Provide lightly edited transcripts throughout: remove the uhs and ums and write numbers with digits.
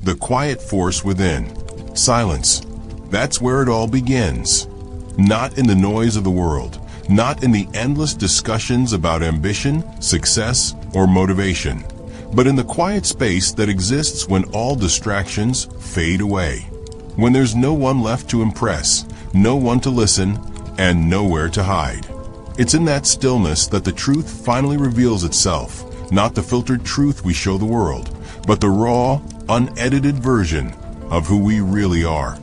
the quiet force within. Silence. That's where it all begins. Not in the noise of the world, not in the endless discussions about ambition, success, or motivation, but in the quiet space that exists when all distractions fade away. When there's no one left to impress, no one to listen, and nowhere to hide. It's in that stillness that the truth finally reveals itself, not the filtered truth we show the world, but the raw, unedited version of who we really are.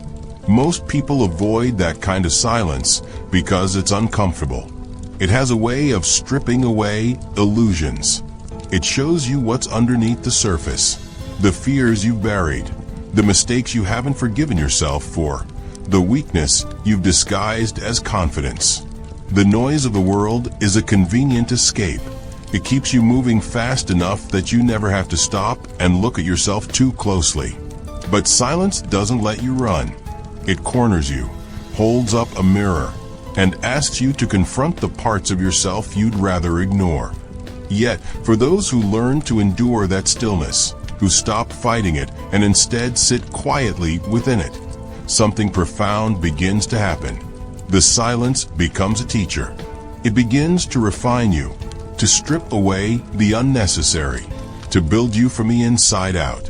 Most people avoid that kind of silence because it's uncomfortable. It has a way of stripping away illusions. It shows you what's underneath the surface, the fears you've buried, the mistakes you haven't forgiven yourself for, the weakness you've disguised as confidence. The noise of the world is a convenient escape. It keeps you moving fast enough that you never have to stop and look at yourself too closely. But silence doesn't let you run. It corners you, holds up a mirror, and asks you to confront the parts of yourself you'd rather ignore. Yet, for those who learn to endure that stillness, who stop fighting it and instead sit quietly within it, something profound begins to happen. The silence becomes a teacher. It begins to refine you, to strip away the unnecessary, to build you from the inside out.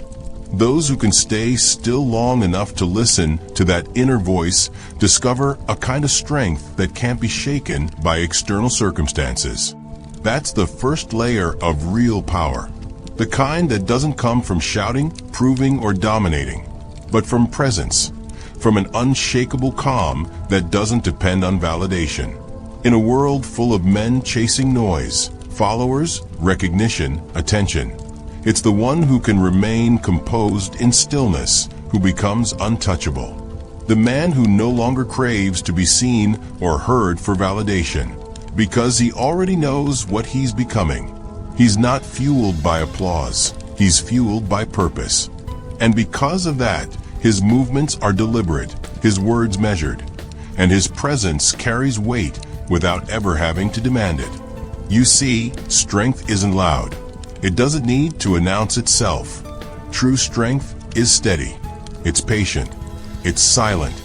Those who can stay still long enough to listen to that inner voice discover a kind of strength that can't be shaken by external circumstances. That's the first layer of real power, the kind that doesn't come from shouting, proving, or dominating, but from presence, from an unshakable calm that doesn't depend on validation. In a world full of men chasing noise, followers, recognition, attention, it's the one who can remain composed in stillness who becomes untouchable. The man who no longer craves to be seen or heard for validation, because he already knows what he's becoming. He's not fueled by applause, he's fueled by purpose. And because of that, his movements are deliberate, his words measured, and his presence carries weight without ever having to demand it. You see, strength isn't loud. It doesn't need to announce itself. True strength is steady. It's patient. It's silent.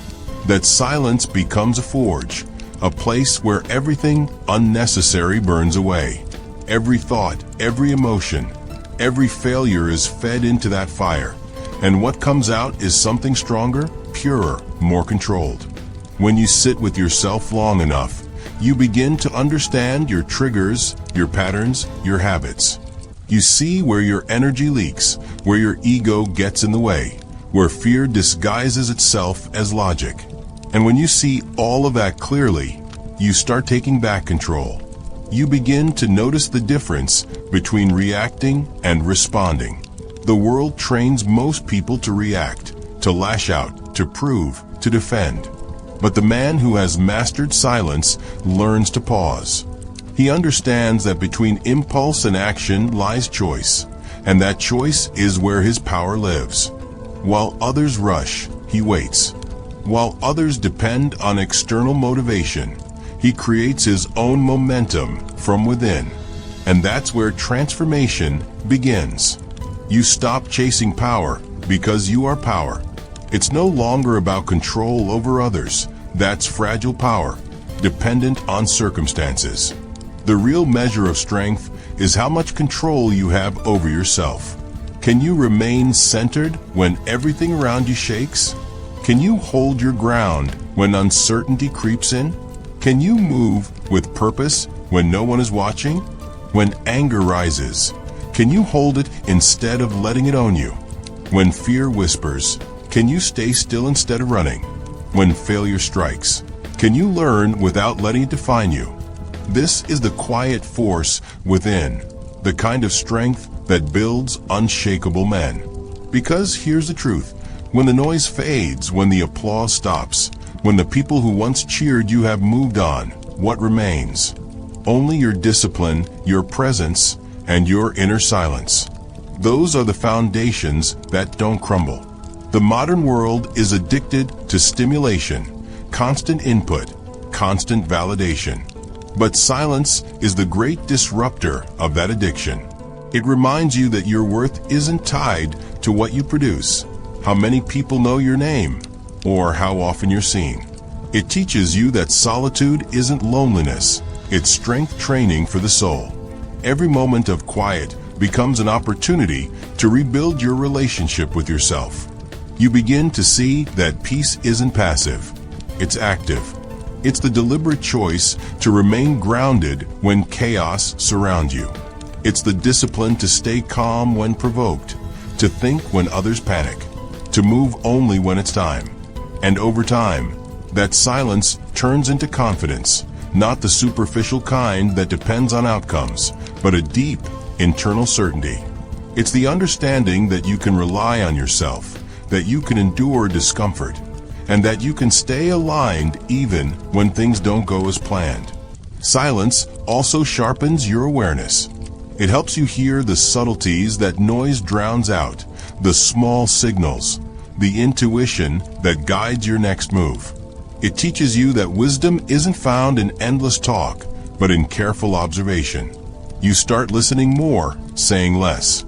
That silence becomes a forge, a place where everything unnecessary burns away. Every thought, every emotion, every failure is fed into that fire. And what comes out is something stronger, purer, more controlled. When you sit with yourself long enough, you begin to understand your triggers, your patterns, your habits. You see where your energy leaks, where your ego gets in the way, where fear disguises itself as logic. And when you see all of that clearly, you start taking back control. You begin to notice the difference between reacting and responding. The world trains most people to react, to lash out, to prove, to defend. But the man who has mastered silence learns to pause. He understands that between impulse and action lies choice, and that choice is where his power lives. While others rush, he waits. While others depend on external motivation, he creates his own momentum from within. And that's where transformation begins. You stop chasing power because you are power. It's no longer about control over others. That's fragile power, dependent on circumstances. The real measure of strength is how much control you have over yourself. Can you remain centered when everything around you shakes? Can you hold your ground when uncertainty creeps in? Can you move with purpose when no one is watching? When anger rises, can you hold it instead of letting it own you? When fear whispers, can you stay still instead of running? When failure strikes, can you learn without letting it define you? This is the quiet force within, the kind of strength that builds unshakable men. Because here's the truth, when the noise fades, when the applause stops, when the people who once cheered you have moved on, what remains? Only your discipline, your presence, and your inner silence. Those are the foundations that don't crumble. The modern world is addicted to stimulation, constant input, constant validation. But silence is the great disruptor of that addiction. It reminds you that your worth isn't tied to what you produce. how many people know your name, or how often you're seen. It teaches you that solitude isn't loneliness, it's strength training for the soul. Every moment of quiet becomes an opportunity to rebuild your relationship with yourself. You begin to see that peace isn't passive, it's active. It's the deliberate choice to remain grounded when chaos surrounds you. It's the discipline to stay calm when provoked, to think when others panic, to move only when it's time. And over time, that silence turns into confidence, not the superficial kind that depends on outcomes, but a deep, internal certainty. It's the understanding that you can rely on yourself, that you can endure discomfort, and that you can stay aligned even when things don't go as planned. Silence also sharpens your awareness. It helps you hear the subtleties that noise drowns out, the small signals, the intuition that guides your next move. It teaches you that wisdom isn't found in endless talk, but in careful observation. You start listening more, saying less.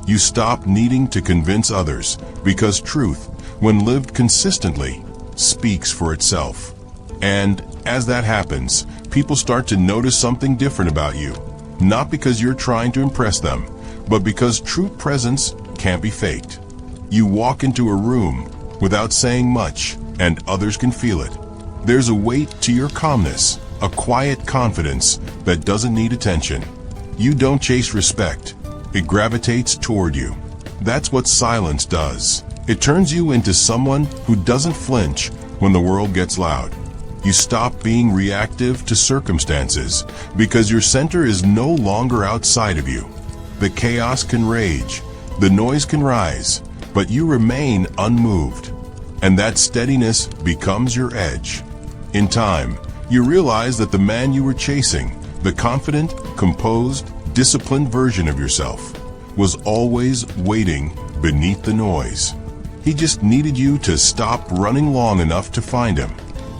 You stop needing to convince others, because truth, when lived consistently, speaks for itself. And as that happens, people start to notice something different about you, not because you're trying to impress them, but because true presence can't be faked. You walk into a room without saying much, and others can feel it. There's a weight to your calmness, a quiet confidence that doesn't need attention. You don't chase respect, it gravitates toward you. That's what silence does. It turns you into someone who doesn't flinch when the world gets loud. You stop being reactive to circumstances because your center is no longer outside of you. The chaos can rage, the noise can rise, but you remain unmoved. And that steadiness becomes your edge. In time, you realize that the man you were chasing, the confident, composed, disciplined version of yourself, was always waiting beneath the noise. He just needed you to stop running long enough to find him.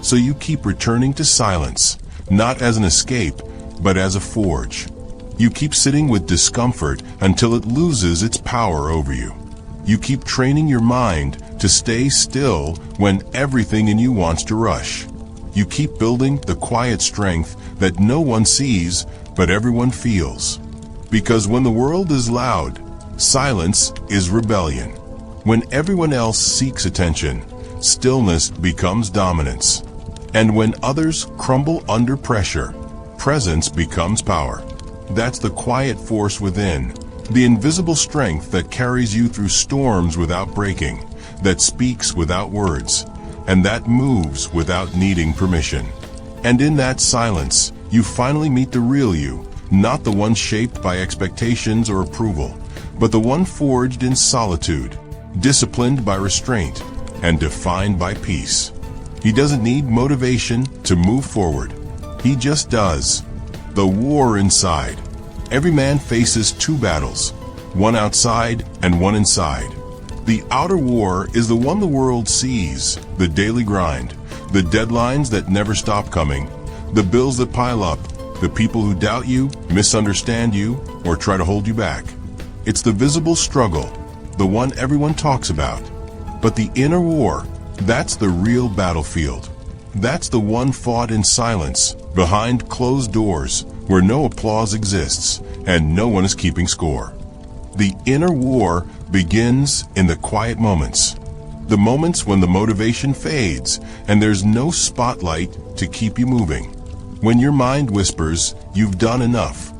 So you keep returning to silence, not as an escape, but as a forge. You keep sitting with discomfort until it loses its power over you. You keep training your mind to stay still when everything in you wants to rush. You keep building the quiet strength that no one sees, but everyone feels. Because when the world is loud, silence is rebellion. When everyone else seeks attention, stillness becomes dominance. And when others crumble under pressure, presence becomes power. That's the quiet force within, the invisible strength that carries you through storms without breaking, that speaks without words, and that moves without needing permission. And in that silence, you finally meet the real you, not the one shaped by expectations or approval, but the one forged in solitude, disciplined by restraint, and defined by peace. He doesn't need motivation to move forward. He just does. The war inside. Every man faces two battles, one outside and one inside. The outer war is the one the world sees, the daily grind, the deadlines that never stop coming, the bills that pile up, the people who doubt you, misunderstand you, or try to hold you back. It's the visible struggle, the one everyone talks about. But the inner war, that's the real battlefield. That's the one fought in silence, behind closed doors, where no applause exists, and no one is keeping score. The inner war begins in the quiet moments. The moments when the motivation fades, and there's no spotlight to keep you moving. When your mind whispers, you've done enough.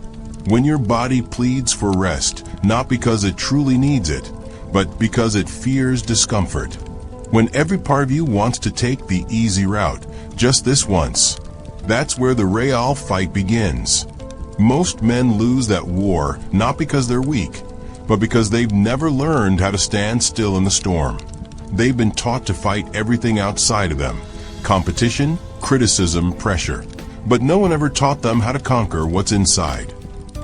When your body pleads for rest, not because it truly needs it, but because it fears discomfort. When every part of you wants to take the easy route, just this once. That's where the real fight begins. Most men lose that war not because they're weak, but because they've never learned how to stand still in the storm. They've been taught to fight everything outside of them: competition, criticism, pressure. But no one ever taught them how to conquer what's inside: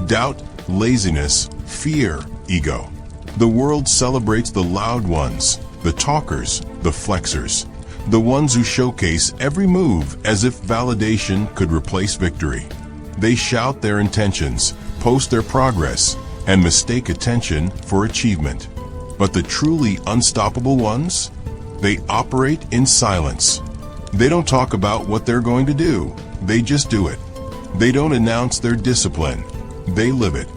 doubt, laziness, fear, ego. The world celebrates the loud ones, the talkers, the flexers, the ones who showcase every move as if validation could replace victory. They shout their intentions, post their progress, and mistake attention for achievement. But the truly unstoppable ones? They operate in silence. They don't talk about what they're going to do. They just do it. They don't announce their discipline. They live it.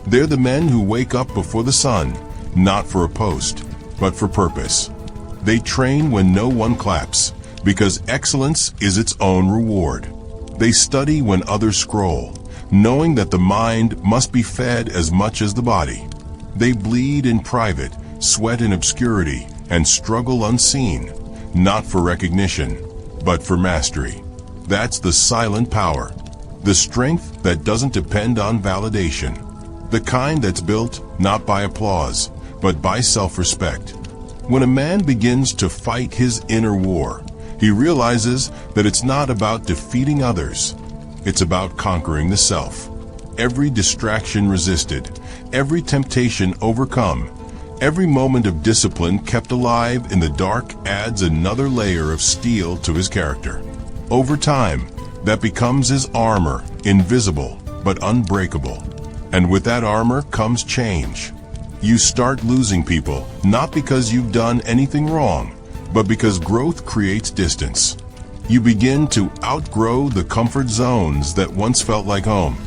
They're the men who wake up before the sun, not for a post, but for purpose. They train when no one claps, because excellence is its own reward. They study when others scroll, knowing that the mind must be fed as much as the body. They bleed in private, sweat in obscurity, and struggle unseen, not for recognition, but for mastery. That's the silent power, the strength that doesn't depend on validation, the kind that's built not by applause, but by self-respect. When a man begins to fight his inner war, he realizes that it's not about defeating others. It's about conquering the self. Every distraction resisted, every temptation overcome, every moment of discipline kept alive in the dark adds another layer of steel to his character. Over time, that becomes his armor, invisible but unbreakable. And with that armor comes change. You start losing people, not because you've done anything wrong, but because growth creates distance. You begin to outgrow the comfort zones that once felt like home.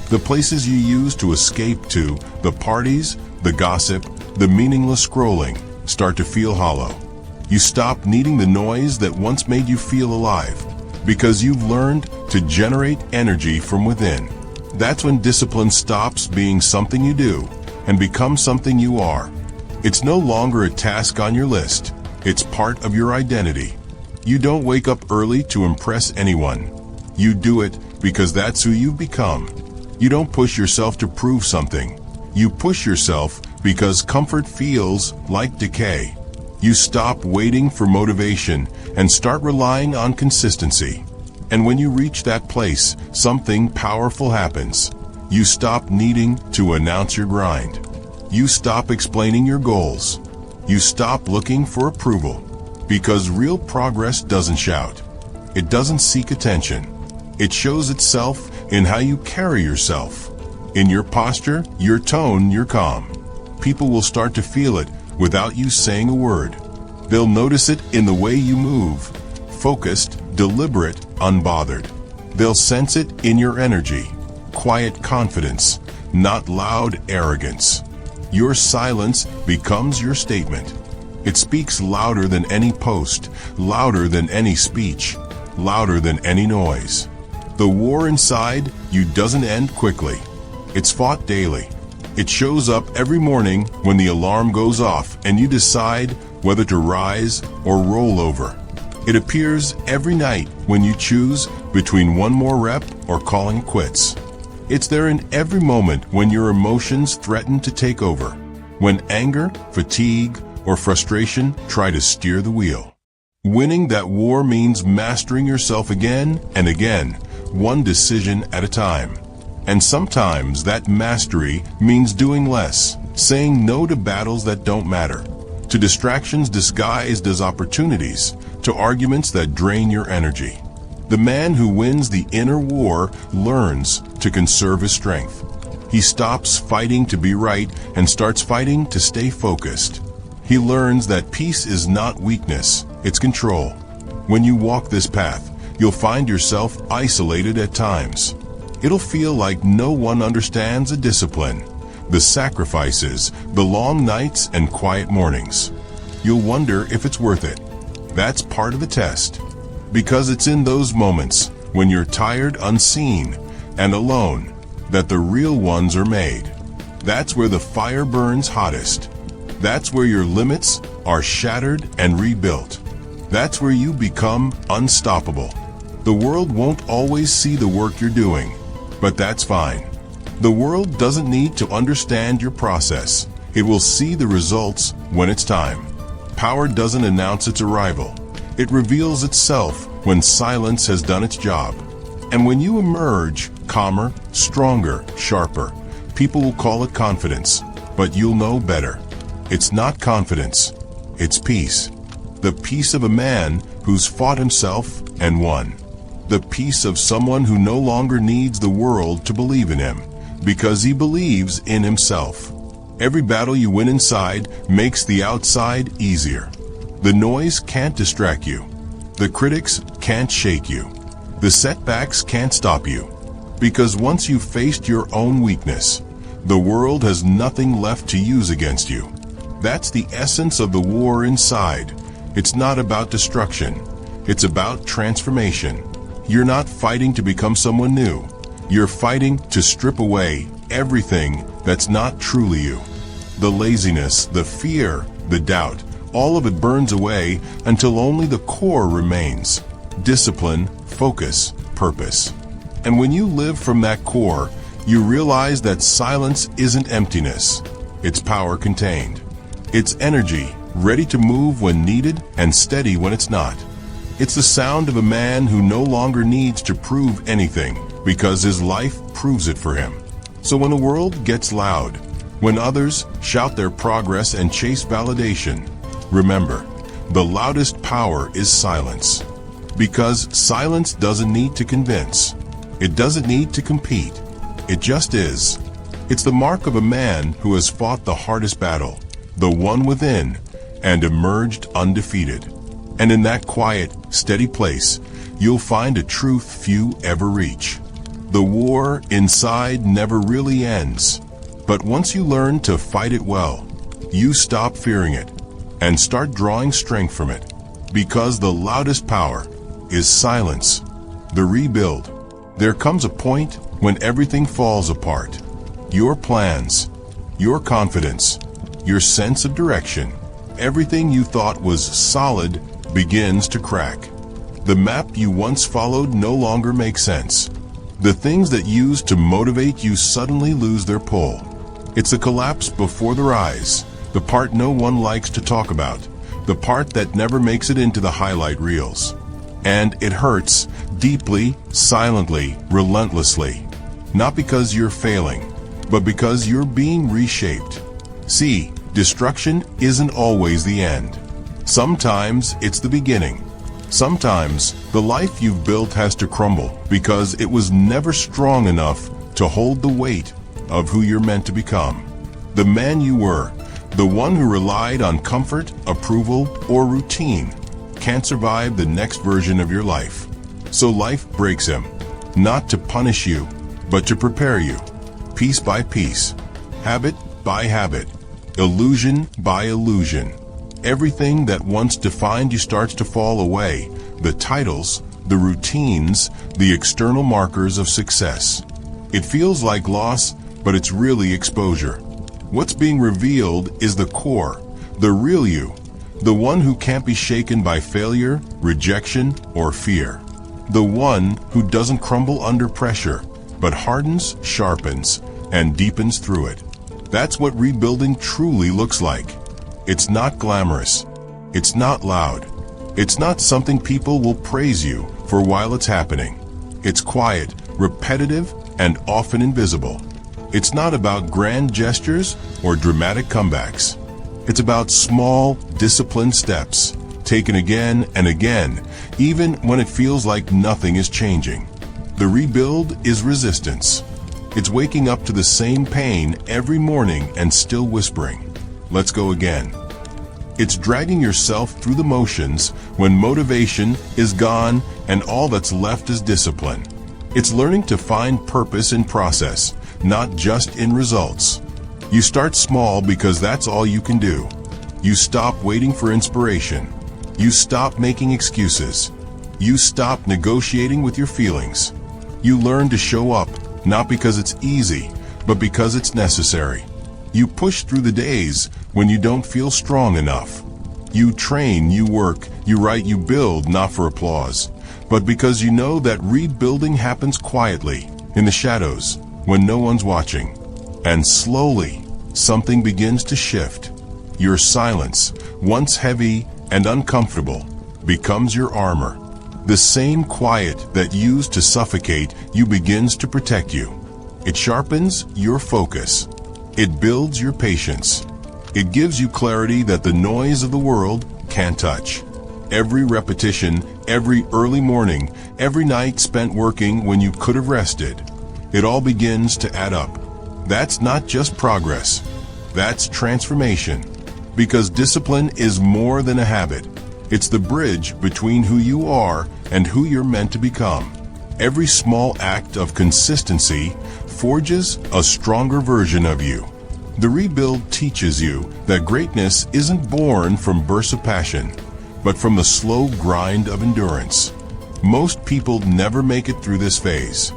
The places you used to escape to, the parties, the gossip, the meaningless scrolling, start to feel hollow. You stop needing the noise that once made you feel alive, because you've learned to generate energy from within. That's when discipline stops being something you do and becomes something you are. It's no longer a task on your list. It's part of your identity. You don't wake up early to impress anyone. You do it because that's who you've become. You don't push yourself to prove something. You push yourself because comfort feels like decay. You stop waiting for motivation and start relying on consistency. And when you reach that place, something powerful happens. You stop needing to announce your grind. You stop explaining your goals. You stop looking for approval. Because real progress doesn't shout. It doesn't seek attention. It shows itself in how you carry yourself. In your posture, your tone, your calm. People will start to feel it without you saying a word. They'll notice it in the way you move. Focused, deliberate, unbothered. They'll sense it in your energy. Quiet confidence, not loud arrogance. Your silence becomes your statement. It speaks louder than any post, louder than any speech, louder than any noise. The war inside you doesn't end quickly. It's fought daily. It shows up every morning when the alarm goes off and you decide whether to rise or roll over. It appears every night when you choose between one more rep or calling it quits. It's there in every moment when your emotions threaten to take over, when anger, fatigue, or frustration try to steer the wheel. Winning that war means mastering yourself again and again, one decision at a time. And sometimes that mastery means doing less, saying no to battles that don't matter, to distractions disguised as opportunities, to arguments that drain your energy. The man who wins the inner war learns to conserve his strength. He stops fighting to be right and starts fighting to stay focused. He learns that peace is not weakness, it's control. When you walk this path, you'll find yourself isolated at times. It'll feel like no one understands the discipline, the sacrifices, the long nights and quiet mornings. You'll wonder if it's worth it. That's part of the test. Because it's in those moments, when you're tired, unseen, and alone, that the real ones are made. That's where the fire burns hottest. That's where your limits are shattered and rebuilt. That's where you become unstoppable. The world won't always see the work you're doing, but that's fine. The world doesn't need to understand your process. It will see the results when it's time. Power doesn't announce its arrival. It reveals itself when silence has done its job. And when you emerge, calmer, stronger, sharper, people will call it confidence, but you'll know better. It's not confidence, it's peace. The peace of a man who's fought himself and won. The peace of someone who no longer needs the world to believe in him, because he believes in himself. Every battle you win inside makes the outside easier. The noise can't distract you. The critics can't shake you. The setbacks can't stop you. Because once you've faced your own weakness, the world has nothing left to use against you. That's the essence of the war inside. It's not about destruction. It's about transformation. You're not fighting to become someone new. You're fighting to strip away everything that's not truly you. The laziness, the fear, the doubt, all of it burns away until only the core remains. Discipline, focus, purpose. And when you live from that core, you realize that silence isn't emptiness. It's power contained. It's energy, ready to move when needed and steady when it's not. It's the sound of a man who no longer needs to prove anything because his life proves it for him. So when the world gets loud, when others shout their progress and chase validation, remember, the loudest power is silence. Because silence doesn't need to convince. It doesn't need to compete. It just is. It's the mark of a man who has fought the hardest battle, the one within, and emerged undefeated. And in that quiet, steady place, you'll find a truth few ever reach. The war inside never really ends. But once you learn to fight it well, you stop fearing it and start drawing strength from it. Because the loudest power is silence. The rebuild. There comes a point when everything falls apart. Your plans, your confidence, your sense of direction, everything you thought was solid begins to crack. The map you once followed no longer makes sense. The things that used to motivate you suddenly lose their pull. It's a collapse before their eyes, the part no one likes to talk about, the part that never makes it into the highlight reels. And it hurts deeply, silently, relentlessly. Not because you're failing, but because you're being reshaped. See, destruction isn't always the end. Sometimes it's the beginning. Sometimes the life you've built has to crumble because it was never strong enough to hold the weight of who you're meant to become. The man you were, the one who relied on comfort, approval, or routine, can't survive the next version of your life. So life breaks him, not to punish you, but to prepare you, piece by piece, habit by habit, illusion by illusion. Everything that once defined you starts to fall away, the titles, the routines, the external markers of success. It feels like loss, but it's really exposure. What's being revealed is the core, the real you, the one who can't be shaken by failure, rejection, or fear. The one who doesn't crumble under pressure, but hardens, sharpens, and deepens through it. That's what rebuilding truly looks like. It's not glamorous. It's not loud. It's not something people will praise you for while it's happening. It's quiet, repetitive, and often invisible. It's not about grand gestures or dramatic comebacks. It's about small, disciplined steps, taken again and again, even when it feels like nothing is changing. The rebuild is resistance. It's waking up to the same pain every morning and still whispering, "Let's go again." It's dragging yourself through the motions when motivation is gone and all that's left is discipline. It's learning to find purpose in process, not just in results. You start small because that's all you can do. You stop waiting for inspiration. You stop making excuses. You stop negotiating with your feelings. You learn to show up, not because it's easy, but because it's necessary. You push through the days when you don't feel strong enough. You train, you work, you write, you build, not for applause, but because you know that rebuilding happens quietly, in the shadows, when no one's watching. And slowly, something begins to shift. Your silence, once heavy and uncomfortable, becomes your armor. The same quiet that used to suffocate you begins to protect you. It sharpens your focus. It builds your patience. It gives you clarity that the noise of the world can't touch. Every repetition, every early morning, every night spent working when you could have rested, it all begins to add up. That's not just progress. That's transformation. Because discipline is more than a habit. It's the bridge between who you are and who you're meant to become. Every small act of consistency forges a stronger version of you. The rebuild teaches you that greatness isn't born from bursts of passion, but from the slow grind of endurance. Most people never make it through this phase.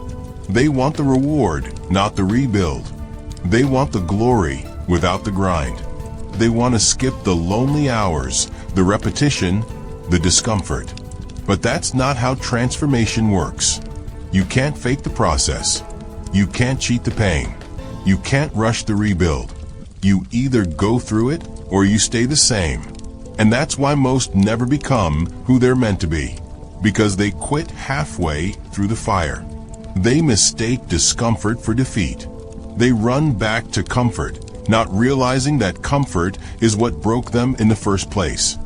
They want the reward, not the rebuild. They want the glory without the grind. They want to skip the lonely hours, the repetition, the discomfort. But that's not how transformation works. You can't fake the process. You can't cheat the pain. You can't rush the rebuild. You either go through it or you stay the same. And that's why most never become who they're meant to be, because they quit halfway through the fire. They mistake discomfort for defeat. They run back to comfort, not realizing that comfort is what broke them in the first place.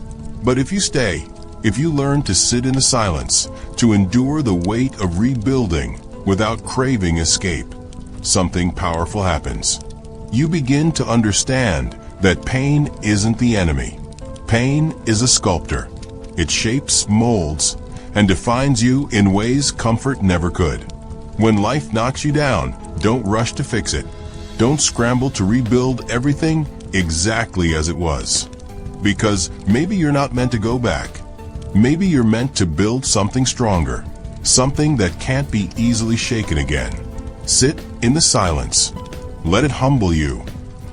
But if you stay, if you learn to sit in the silence, to endure the weight of rebuilding without craving escape, something powerful happens. You begin to understand that pain isn't the enemy. Pain is a sculptor. It shapes, molds, and defines you in ways comfort never could. When life knocks you down, don't rush to fix it. Don't scramble to rebuild everything exactly as it was. Because maybe you're not meant to go back. Maybe you're meant to build something stronger, something that can't be easily shaken again. Sit in the silence. Let it humble you.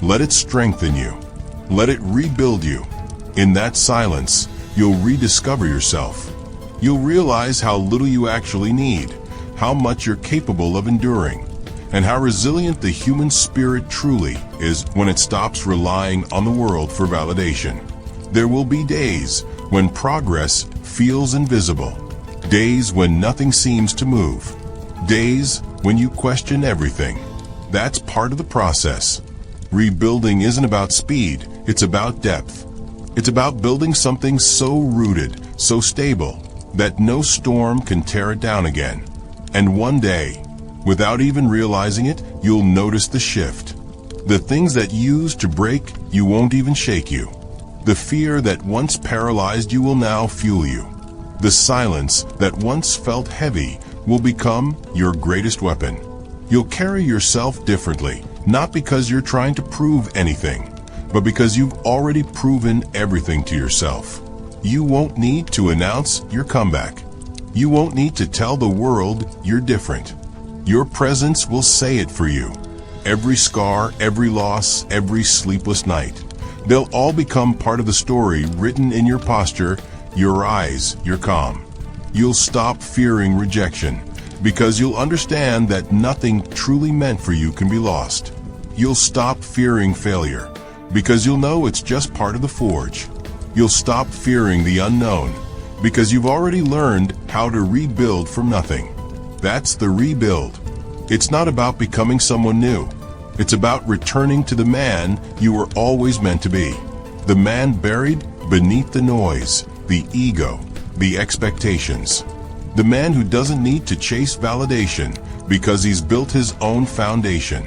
Let it strengthen you. Let it rebuild you. In that silence, you'll rediscover yourself. You'll realize how little you actually need, how much you're capable of enduring, and how resilient the human spirit truly is when it stops relying on the world for validation. There will be days when progress feels invisible, days when nothing seems to move, days when you question everything. That's part of the process. Rebuilding isn't about speed, it's about depth. It's about building something so rooted, so stable, that no storm can tear it down again. And one day, without even realizing it, you'll notice the shift. The things that used to break you won't even shake you. The fear that once paralyzed you will now fuel you. The silence that once felt heavy will become your greatest weapon. You'll carry yourself differently, not because you're trying to prove anything, but because you've already proven everything to yourself. You won't need to announce your comeback. You won't need to tell the world you're different. Your presence will say it for you. Every scar, every loss, every sleepless night, they'll all become part of the story written in your posture, your eyes, your calm. You'll stop fearing rejection because you'll understand that nothing truly meant for you can be lost. You'll stop fearing failure because you'll know it's just part of the forge. You'll stop fearing the unknown because you've already learned how to rebuild from nothing. That's the rebuild. It's not about becoming someone new. It's about returning to the man you were always meant to be. The man buried beneath the noise, the ego, the expectations. The man who doesn't need to chase validation because he's built his own foundation.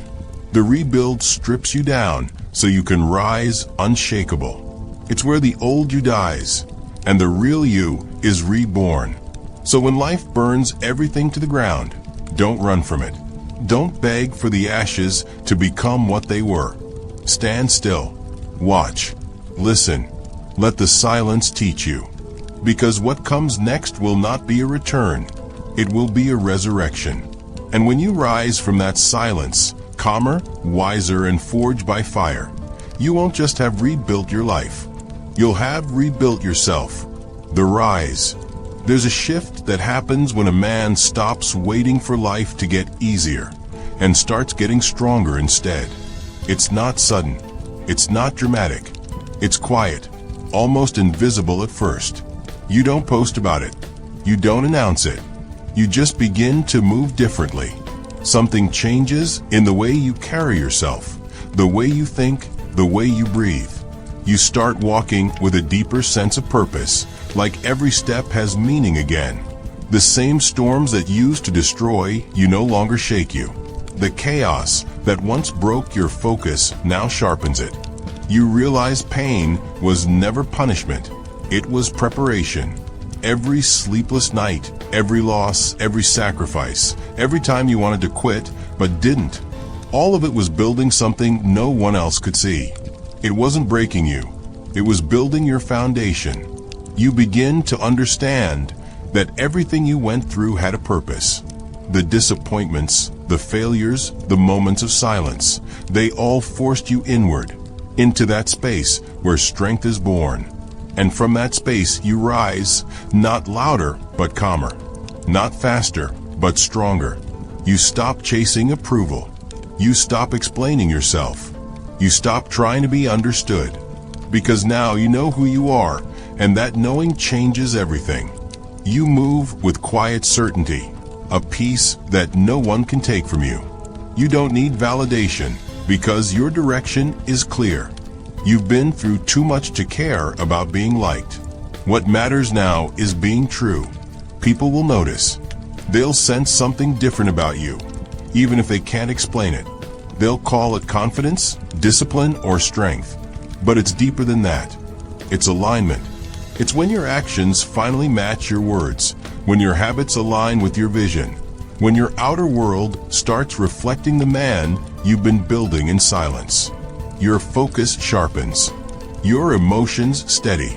The rebuild strips you down so you can rise unshakable. It's where the old you dies and the real you is reborn. So when life burns everything to the ground, don't run from it. Don't beg for the ashes to become what they were. Stand still. Watch. Listen. Let the silence teach you. Because what comes next will not be a return. It will be a resurrection. And when you rise from that silence, calmer, wiser, and forged by fire, you won't just have rebuilt your life. You'll have rebuilt yourself. The rise. There's a shift that happens when a man stops waiting for life to get easier and starts getting stronger instead. It's not sudden. It's not dramatic. It's quiet, almost invisible at first. You don't post about it. You don't announce it. You just begin to move differently. Something changes in the way you carry yourself, the way you think, the way you breathe. You start walking with a deeper sense of purpose, like every step has meaning again. The same storms that used to destroy you no longer shake you. The chaos that once broke your focus now sharpens it. You realize pain was never punishment. It was preparation. Every sleepless night, every loss, every sacrifice, every time you wanted to quit but didn't, all of it was building something no one else could see. It wasn't breaking you. It was building your foundation. You begin to understand that everything you went through had a purpose. The disappointments, the failures, the moments of silence, they all forced you inward, into that space where strength is born. And from that space you rise, not louder but calmer, not faster but stronger. You stop chasing approval. You stop explaining yourself. You stop trying to be understood. Because now you know who you are, and that knowing changes everything. You move with quiet certainty, a peace that no one can take from you. You don't need validation because your direction is clear. You've been through too much to care about being liked. What matters now is being true. People will notice. They'll sense something different about you, even if they can't explain it. They'll call it confidence, discipline, or strength. But it's deeper than that. It's alignment. It's when your actions finally match your words, when your habits align with your vision, when your outer world starts reflecting the man you've been building in silence. Your focus sharpens. Your emotions steady.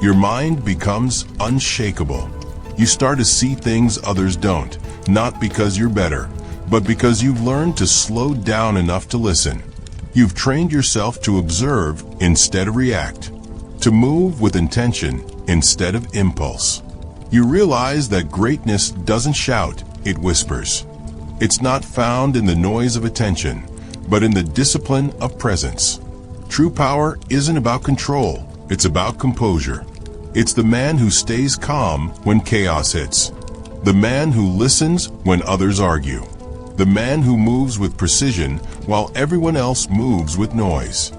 Your mind becomes unshakable. You start to see things others don't, not because you're better, but because you've learned to slow down enough to listen. You've trained yourself to observe instead of react, to move with intention instead of impulse. You realize that greatness doesn't shout, it whispers. It's not found in the noise of attention, but in the discipline of presence. True power isn't about control, it's about composure. It's the man who stays calm when chaos hits. The man who listens when others argue. The man who moves with precision while everyone else moves with noise.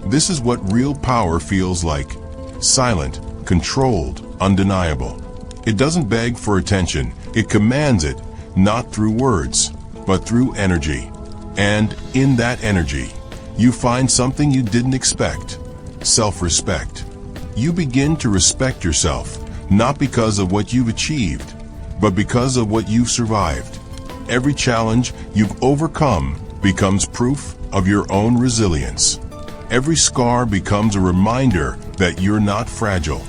This is what real power feels like. Silent, controlled, undeniable. It doesn't beg for attention. It commands it, not through words, but through energy. And in that energy, you find something you didn't expect. Self-respect. You begin to respect yourself, not because of what you've achieved, but because of what you've survived. Every challenge you've overcome becomes proof of your own resilience. Every scar becomes a reminder that you're not fragile.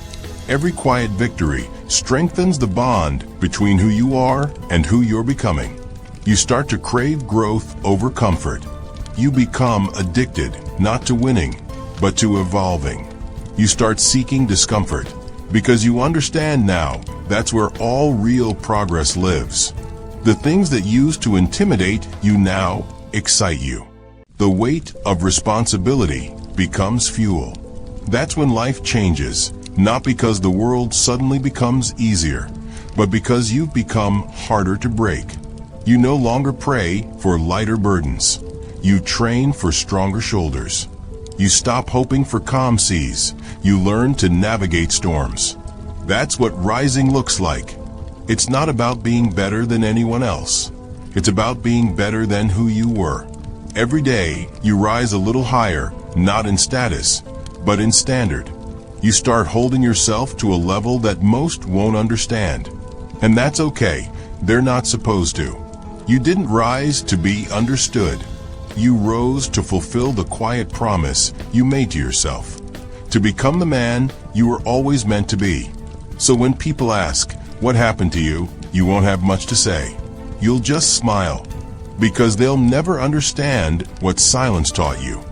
Every quiet victory strengthens the bond between who you are and who you're becoming. You start to crave growth over comfort. You become addicted, not to winning, but to evolving. You start seeking discomfort because you understand now that's where all real progress lives. The things that used to intimidate you now excite you. The weight of responsibility becomes fuel. That's when life changes, not because the world suddenly becomes easier, but because you've become harder to break. You no longer pray for lighter burdens. You train for stronger shoulders. You stop hoping for calm seas. You learn to navigate storms. That's what rising looks like. It's not about being better than anyone else. It's about being better than who you were. Every day, you rise a little higher, not in status, but in standard. You start holding yourself to a level that most won't understand. And that's okay. They're not supposed to. You didn't rise to be understood. You rose to fulfill the quiet promise you made to yourself, to become the man you were always meant to be. So when people ask, what happened to you, you won't have much to say. You'll just smile, because they'll never understand what silence taught you.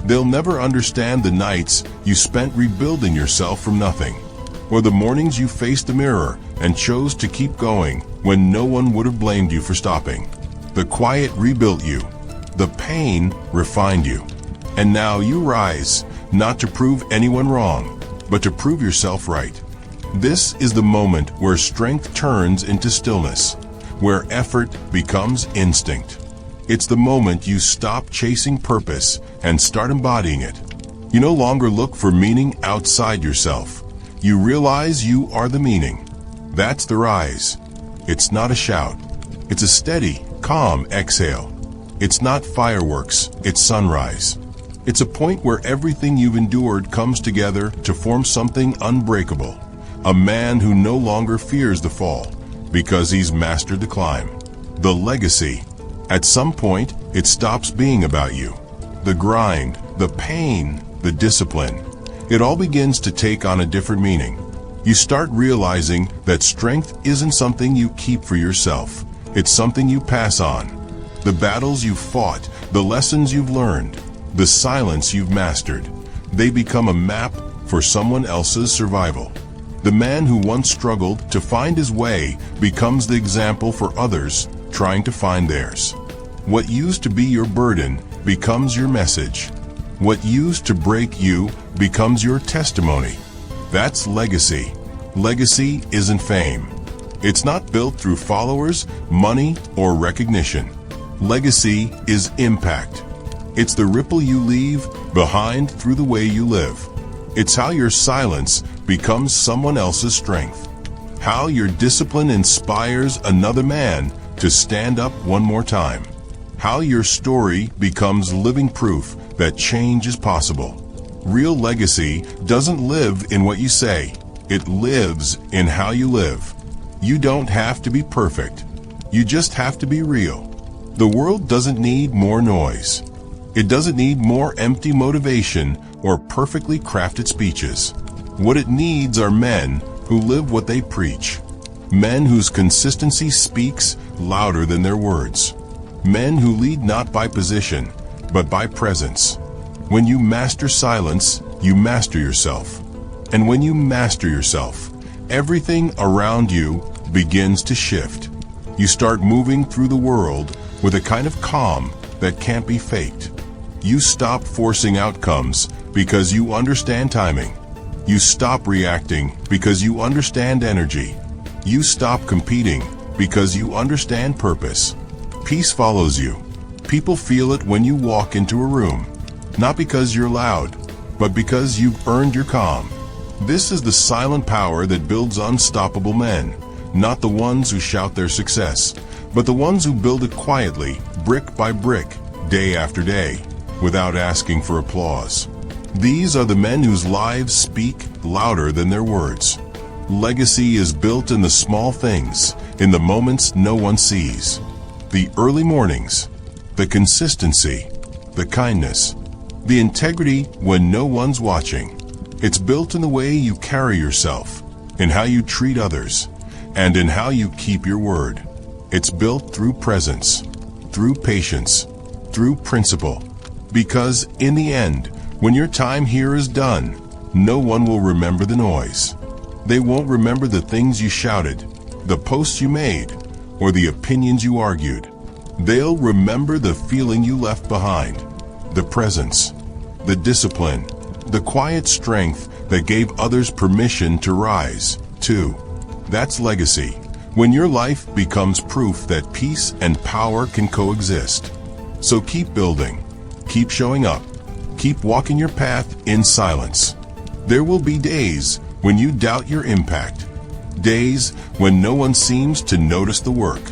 They'll never understand the nights you spent rebuilding yourself from nothing, or the mornings you faced the mirror and chose to keep going when no one would have blamed you for stopping. The quiet rebuilt you. The pain refined you. And now you rise, not to prove anyone wrong, but to prove yourself right. This is the moment where strength turns into stillness, where effort becomes instinct. It's the moment you stop chasing purpose and start embodying it. You no longer look for meaning outside yourself. You realize you are the meaning. That's the rise. It's not a shout. It's a steady, calm exhale. It's not fireworks, it's sunrise. It's a point where everything you've endured comes together to form something unbreakable. A man who no longer fears the fall because he's mastered the climb. The legacy. At some point, it stops being about you. The grind, the pain, the discipline. It all begins to take on a different meaning. You start realizing that strength isn't something you keep for yourself. It's something you pass on. The battles you've fought, the lessons you've learned, the silence you've mastered, they become a map for someone else's survival. The man who once struggled to find his way becomes the example for others trying to find theirs. What used to be your burden becomes your message. What used to break you becomes your testimony. That's legacy. Legacy isn't fame. It's not built through followers, money, or recognition. Legacy is impact. It's the ripple you leave behind through the way you live. It's how your silence becomes someone else's strength. How your discipline inspires another man to stand up one more time. How your story becomes living proof that change is possible. Real legacy doesn't live in what you say. It lives in how you live. You don't have to be perfect. You just have to be real. The world doesn't need more noise. It doesn't need more empty motivation or perfectly crafted speeches. What it needs are men who live what they preach. Men whose consistency speaks louder than their words. Men who lead not by position, but by presence. When you master silence, you master yourself. And when you master yourself, everything around you begins to shift. You start moving through the world with a kind of calm that can't be faked. You stop forcing outcomes because you understand timing. You stop reacting because you understand energy. You stop competing because you understand purpose. Peace follows you. People feel it when you walk into a room. Not because you're loud, but because you've earned your calm. This is the silent power that builds unstoppable men. Not the ones who shout their success, but the ones who build it quietly, brick by brick, day after day, without asking for applause. These are the men whose lives speak louder than their words. Legacy is built in the small things, in the moments no one sees. The early mornings, the consistency, the kindness, the integrity when no one's watching. It's built in the way you carry yourself, in how you treat others, and in how you keep your word. It's built through presence, through patience, through principle. Because in the end, when your time here is done, no one will remember the noise. They won't remember the things you shouted, the posts you made, or the opinions you argued. They'll remember the feeling you left behind, the presence, the discipline, the quiet strength that gave others permission to rise, too. That's legacy. When your life becomes proof that peace and power can coexist. So keep building, keep showing up, keep walking your path in silence. There will be days when you doubt your impact, days when no one seems to notice the work.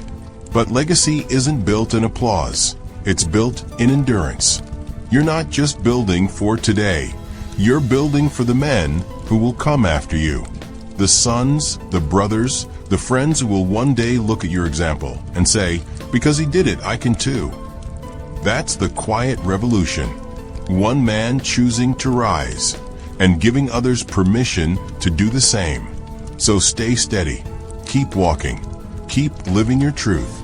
But legacy isn't built in applause, it's built in endurance. You're not just building for today, you're building for the men who will come after you. The sons, the brothers, the friends who will one day look at your example and say, because he did it, I can too. That's the quiet revolution. One man choosing to rise and giving others permission to do the same. So stay steady, keep walking, keep living your truth.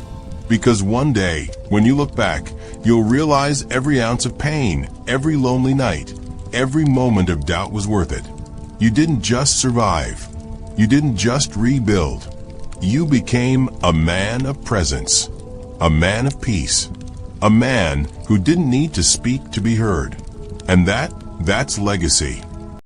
Because one day, when you look back, you'll realize every ounce of pain, every lonely night, every moment of doubt was worth it. You didn't just survive. You didn't just rebuild. You became a man of presence, a man of peace, a man who didn't need to speak to be heard. And that's legacy.